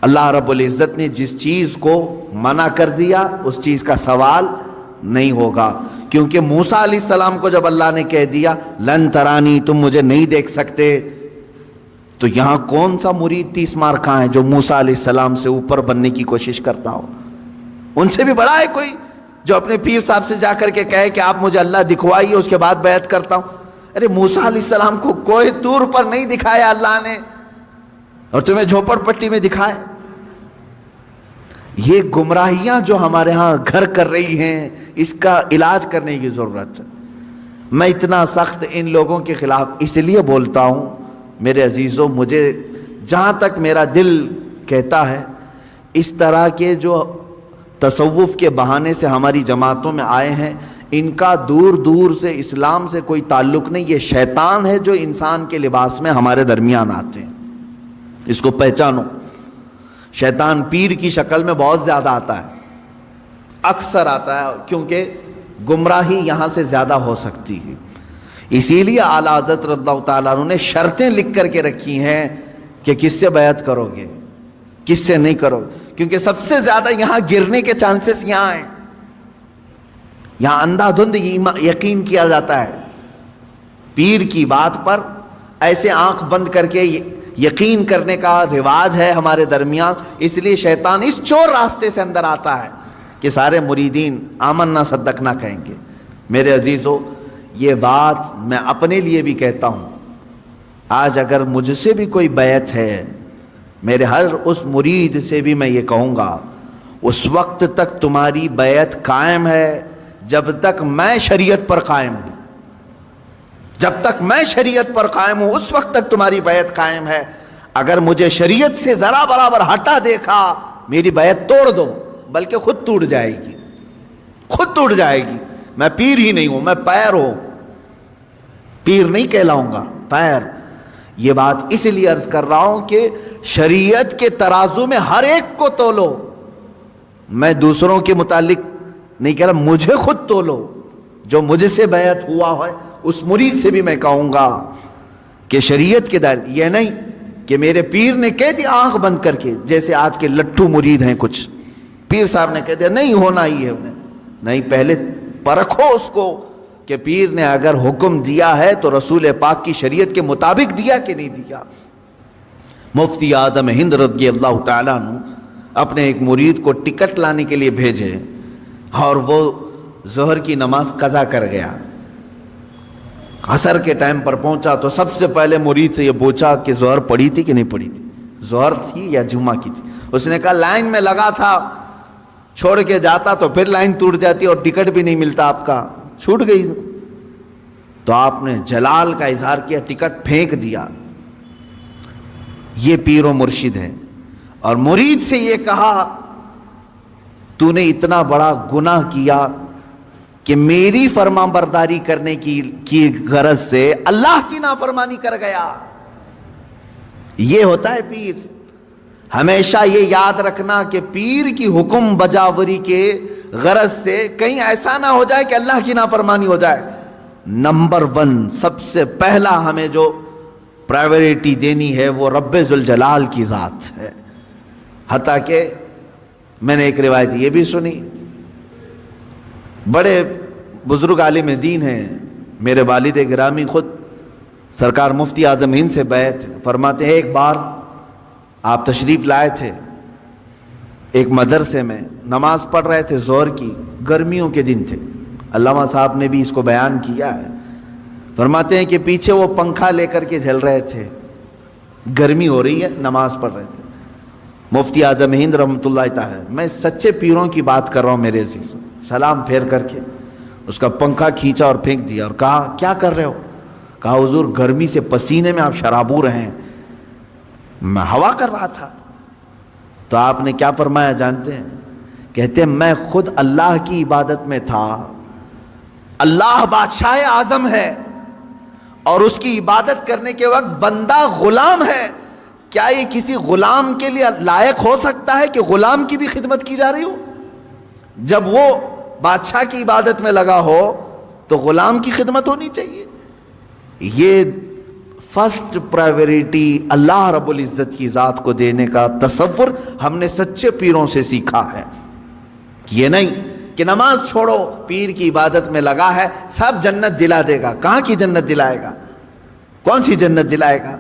اللہ رب العزت نے جس چیز کو منع کر دیا اس چیز کا سوال نہیں ہوگا. کیونکہ موسیٰ علیہ السلام کو جب اللہ نے کہہ دیا لن ترانی, تم مجھے نہیں دیکھ سکتے, تو یہاں کون سا مرید 30 مار کہاں ہے جو موسیٰ علیہ السلام سے اوپر بننے کی کوشش کرتا ہو؟ ان سے بھی بڑا ہے کوئی جو اپنے پیر صاحب سے جا کر کے کہے کہ آپ مجھے اللہ دکھوائیے, اس کے بعد بیعت کرتا ہوں. ارے موسیٰ علیہ السلام کو کوئی دور پر نہیں دکھایا اللہ نے, اور تمہیں جھوپڑ پٹی میں دکھائے. یہ گمراہیاں جو ہمارے ہاں گھر کر رہی ہیں, اس کا علاج کرنے کی ضرورت ہے. میں اتنا سخت ان لوگوں کے خلاف اس لیے بولتا ہوں میرے عزیزوں, مجھے جہاں تک میرا دل کہتا ہے, اس طرح کے جو تصوف کے بہانے سے ہماری جماعتوں میں آئے ہیں, ان کا دور دور سے اسلام سے کوئی تعلق نہیں. یہ شیطان ہے جو انسان کے لباس میں ہمارے درمیان آتے ہیں. اس کو پہچانو. شیطان پیر کی شکل میں بہت زیادہ آتا ہے, اکثر آتا ہے, کیونکہ گمراہی یہاں سے زیادہ ہو سکتی ہے. اسی لیے اعلیٰ حضرت رضی اللہ تعالیٰ عنہ نے شرطیں لکھ کر کے رکھی ہیں کہ کس سے بیعت کرو گے, کس سے نہیں کرو, کیونکہ سب سے زیادہ یہاں گرنے کے چانسز یہاں ہیں. یہاں اندھا دھند یقین کیا جاتا ہے پیر کی بات پر, ایسے آنکھ بند کر کے یقین کرنے کا رواج ہے ہمارے درمیان. اس لیے شیطان اس چور راستے سے اندر آتا ہے کہ سارے مریدین آمنا صدقنا کہیں گے. میرے عزیزو, یہ بات میں اپنے لیے بھی کہتا ہوں. آج اگر مجھ سے بھی کوئی بیعت ہے, میرے ہر اس مرید سے بھی میں یہ کہوں گا, اس وقت تک تمہاری بیعت قائم ہے جب تک میں شریعت پر قائم ہوں. جب تک میں شریعت پر قائم ہوں اس وقت تک تمہاری بیعت قائم ہے. اگر مجھے شریعت سے ذرا برابر ہٹا دیکھا, میری بیعت توڑ دو, بلکہ خود ٹوٹ جائے گی, خود ٹوٹ جائے گی. میں پیر ہی نہیں ہوں, میں پیر ہوں, پیر نہیں کہلاؤں گا, پیر. یہ بات اس لیے عرض کر رہا ہوں کہ شریعت کے ترازو میں ہر ایک کو تولو. میں دوسروں کے متعلق نہیں کہہ رہا, مجھے خود تولو. جو مجھ سے بیعت ہوا ہے اس مرید سے بھی میں کہوں گا کہ شریعت کے دائرے, یہ نہیں کہ میرے پیر نے کہہ دیا آنکھ بند کر کے, جیسے آج کے لٹھو مرید ہیں کچھ, پیر صاحب نے کہہ دیا نہیں ہونا ہی ہے انہیں. نہیں, پہلے پرکھو اس کو کہ پیر نے اگر حکم دیا ہے تو رسول پاک کی شریعت کے مطابق دیا کہ نہیں دیا. مفتی اعظم ہند رضی اللہ تعالیٰ عنہ اپنے ایک مرید کو ٹکٹ لانے کے لیے بھیجے, اور وہ ظہر کی نماز قضا کر گیا. عصر کے ٹائم پر پہنچا تو سب سے پہلے مرید سے یہ پوچھا کہ ظہر پڑھی تھی کہ نہیں پڑھی تھی, ظہر تھی یا جمعہ کی تھی. اس نے کہا لائن میں لگا تھا, چھوڑ کے جاتا تو پھر لائن ٹوٹ جاتی اور ٹکٹ بھی نہیں ملتا, آپ کا چھوٹ گئی. تو آپ نے جلال کا اظہار کیا, ٹکٹ پھینک دیا. یہ پیر و مرشد ہے. اور مرید سے یہ کہا تو نے اتنا بڑا گناہ کیا کہ میری فرما برداری کرنے کی غرض سے اللہ کی نافرمانی کر گیا. یہ ہوتا ہے پیر. ہمیشہ یہ یاد رکھنا کہ پیر کی حکم بجاوری کے غرض سے کہیں ایسا نہ ہو جائے کہ اللہ کی نافرمانی ہو جائے. نمبر 1 سب سے پہلا ہمیں جو پرائیورٹی دینی ہے وہ رب ذوالجلال کی ذات ہے. حتیٰ کہ میں نے ایک روایت یہ بھی سنی, بڑے بزرگ عالم دین ہیں میرے والد گرامی, خود سرکار مفتی اعظم ہند سے بیعت فرماتے ہیں. ایک بار آپ تشریف لائے تھے ایک مدرسے میں, نماز پڑھ رہے تھے ظہر کی, گرمیوں کے دن تھے, علامہ صاحب نے بھی اس کو بیان کیا ہے. فرماتے ہیں کہ پیچھے وہ پنکھا لے کر کے جل رہے تھے, گرمی ہو رہی ہے, نماز پڑھ رہے تھے. مفتی اعظم ہند رحمۃ اللہ تعالی, میں سچے پیروں کی بات کر رہا ہوں میرے عزیز, سلام پھیر کر کے اس کا پنکھا کھینچا اور پھینک دیا اور کہا کیا کر رہے ہو؟ کہا حضور گرمی سے پسینے میں آپ شرابور ہیں, میں ہوا کر رہا تھا. تو آپ نے کیا فرمایا جانتے ہیں؟ کہتے ہیں میں خود اللہ کی عبادت میں تھا، اللہ بادشاہ اعظم ہے اور اس کی عبادت کرنے کے وقت بندہ غلام ہے، کیا یہ کسی غلام کے لیے لائق ہو سکتا ہے کہ غلام کی بھی خدمت کی جا رہی ہو؟ جب وہ بادشاہ کی عبادت میں لگا ہو تو غلام کی خدمت ہونی چاہیے۔ یہ فرسٹ پرائیورٹی اللہ رب العزت کی ذات کو دینے کا تصور ہم نے سچے پیروں سے سیکھا ہے۔ یہ نہیں کہ نماز چھوڑو، پیر کی عبادت میں لگا ہے، سب جنت دلا دے گا۔ کہاں کی جنت دلائے گا؟ کون سی جنت دلائے گا؟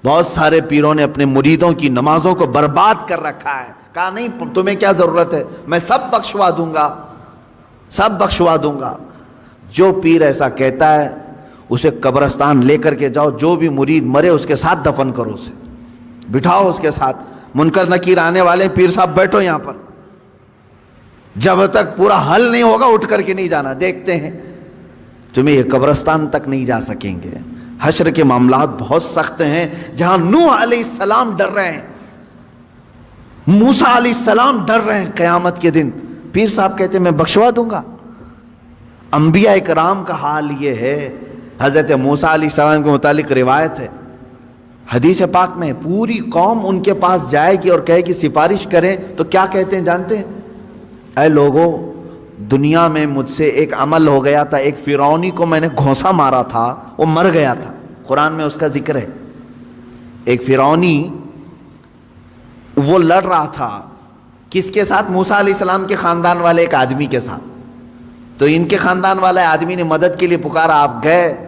بہت سارے پیروں نے اپنے مریدوں کی نمازوں کو برباد کر رکھا ہے، کہا نہیں تمہیں کیا ضرورت ہے، میں سب بخشوا دوں گا، سب بخشوا دوں گا۔ جو پیر ایسا کہتا ہے اسے قبرستان لے کر کے جاؤ، جو بھی مرید مرے اس کے ساتھ دفن کرو، اسے بٹھاؤ اس کے ساتھ۔ منکر نکیر آنے والے پیر صاحب بیٹھو یہاں پر، جب تک پورا حل نہیں ہوگا اٹھ کر کے نہیں جانا، دیکھتے ہیں تمہیں یہ قبرستان تک نہیں جا سکیں گے۔ حشر کے معاملات بہت سخت ہیں، جہاں نوح علیہ السلام ڈر رہے ہیں، موسیٰ علیہ السلام ڈر رہے ہیں قیامت کے دن، پیر صاحب کہتے ہیں میں بخشوا دوں گا۔ انبیاء کرام کا حال یہ ہے۔ حضرت موسیٰ علیہ السلام کے متعلق روایت ہے، حدیث پاک میں، پوری قوم ان کے پاس جائے گی اور کہے کہ سفارش کریں، تو کیا کہتے ہیں جانتے ہیں؟ اے لوگو، دنیا میں مجھ سے ایک عمل ہو گیا تھا، ایک فرعونی کو میں نے گھونسا مارا تھا، وہ مر گیا تھا، قرآن میں اس کا ذکر ہے۔ ایک فرعونی وہ لڑ رہا تھا، کس کے ساتھ؟ موسیٰ علیہ السلام کے خاندان والے ایک آدمی کے ساتھ۔ تو ان کے خاندان والے آدمی نے مدد کے لیے پکارا، آپ گئے،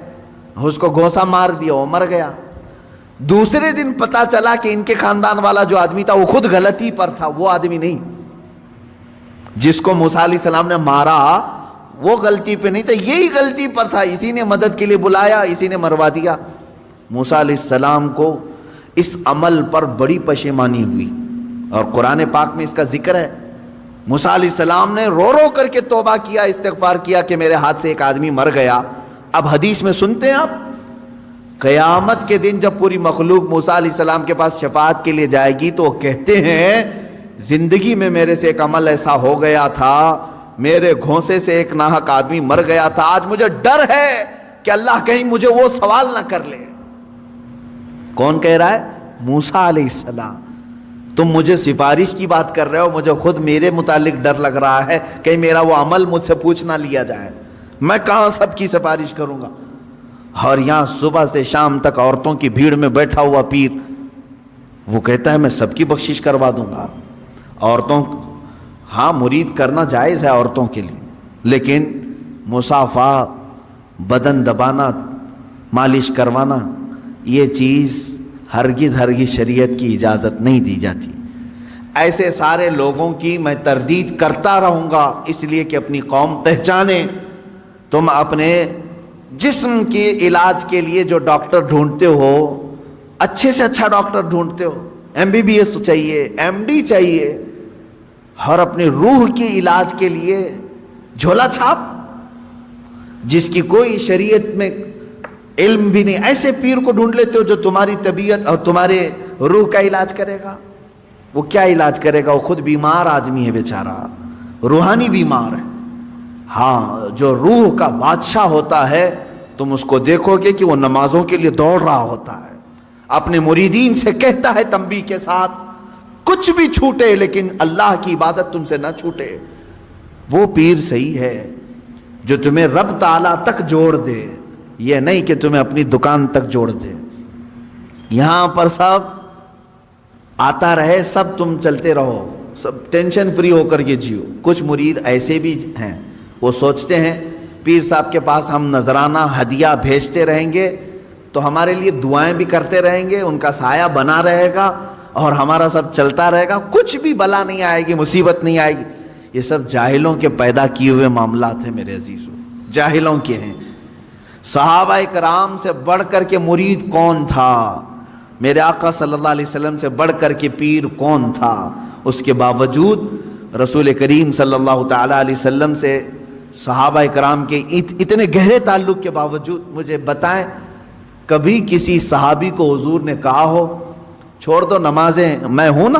اس کو گھونسا مار دیا، وہ مر گیا۔ دوسرے دن پتا چلا کہ ان کے خاندان والا جو آدمی تھا وہ خود غلطی پر تھا، وہ آدمی نہیں، جس کو موسیٰ علیہ السلام نے مارا وہ غلطی پہ نہیں تھا، یہی غلطی پر تھا، اسی نے مدد کے لیے بلایا، اسی نے مروا دیا۔ موسیٰ علیہ السلام کو اس عمل پر بڑی پشیمانی ہوئی، اور قرآن پاک میں اس کا ذکر ہے۔ موسیٰ علیہ السلام نے رو رو کر کے توبہ کیا، استغفار کیا کہ میرے ہاتھ سے ایک آدمی مر گیا۔ اب حدیث میں سنتے ہیں آپ، قیامت کے دن جب پوری مخلوق موسیٰ علیہ السلام کے پاس شفاعت کے لیے جائے گی تو وہ کہتے ہیں زندگی میں میرے سے ایک عمل ایسا ہو گیا تھا، میرے گھونسے سے ایک ناحق آدمی مر گیا تھا، آج مجھے ڈر ہے کہ اللہ کہیں مجھے وہ سوال نہ کر لے۔ کون کہہ رہا ہے؟ موسیٰ علیہ السلام۔ تم مجھے سفارش کی بات کر رہے ہو، مجھے خود میرے متعلق ڈر لگ رہا ہے کہ میرا وہ عمل مجھ سے پوچھ نہ لیا جائے، میں کہاں سب کی سفارش کروں گا۔ اور یہاں صبح سے شام تک عورتوں کی بھیڑ میں بیٹھا ہوا پیر، وہ کہتا ہے میں سب کی بخشش کروا دوں گا۔ عورتوں، ہاں مرید کرنا جائز ہے عورتوں کے لیے، لیکن مصافحہ، بدن دبانا، مالش کروانا، یہ چیز ہرگز شریعت کی اجازت نہیں دی جاتی۔ ایسے سارے لوگوں کی میں تردید کرتا رہوں گا، اس لیے کہ اپنی قوم پہچانے۔ تم اپنے جسم کے علاج کے لیے جو ڈاکٹر ڈھونڈتے ہو، اچھے سے اچھا ڈاکٹر ڈھونڈتے ہو، MBBS چاہیے، MD چاہیے، اور اپنی روح کے علاج کے لیے جھولا چھاپ، جس کی کوئی شریعت میں علم بھی نہیں، ایسے پیر کو ڈھونڈ لیتے ہو جو تمہاری طبیعت اور تمہارے روح کا علاج کرے گا۔ وہ کیا علاج کرے گا؟ وہ خود بیمار آدمی ہے بیچارہ، روحانی بیمار ہے۔ ہاں، جو روح کا بادشاہ ہوتا ہے تم اس کو دیکھو گے کہ وہ نمازوں کے لیے دوڑ رہا ہوتا ہے، اپنے مریدین سے کہتا ہے تنبیہ کے ساتھ، کچھ بھی چھوٹے لیکن اللہ کی عبادت تم سے نہ چھوٹے۔ وہ پیر صحیح ہے جو تمہیں رب تعالیٰ تک جوڑ دے، یہ نہیں کہ تمہیں اپنی دکان تک جوڑ دے۔ یہاں پر سب آتا رہے، سب تم چلتے رہو، سب ٹینشن فری ہو کر کے جیو۔ کچھ مرید ایسے بھی ہیں، وہ سوچتے ہیں پیر صاحب کے پاس ہم نذرانہ ہدیہ بھیجتے رہیں گے تو ہمارے لیے دعائیں بھی کرتے رہیں گے، ان کا سایہ بنا رہے گا اور ہمارا سب چلتا رہے گا، کچھ بھی بلا نہیں آئے گی، مصیبت نہیں آئے گی۔ یہ سب جاہلوں کے پیدا کیے ہوئے معاملات ہیں میرے عزیزوں، جاہلوں کے ہیں۔ صحابہ کرام سے بڑھ کر کے مرید کون تھا؟ میرے آقا صلی اللہ علیہ وسلم سے بڑھ کر کے پیر کون تھا؟ اس کے باوجود رسول کریم صلی اللہ تعالیٰ علیہ وسلم سے صحابہ کرام کے اتنے گہرے تعلق کے باوجود مجھے بتائیں کبھی کسی صحابی کو حضور نے کہا ہو چھوڑ دو نمازیں، میں ہوں نا،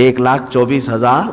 1,24,000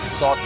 100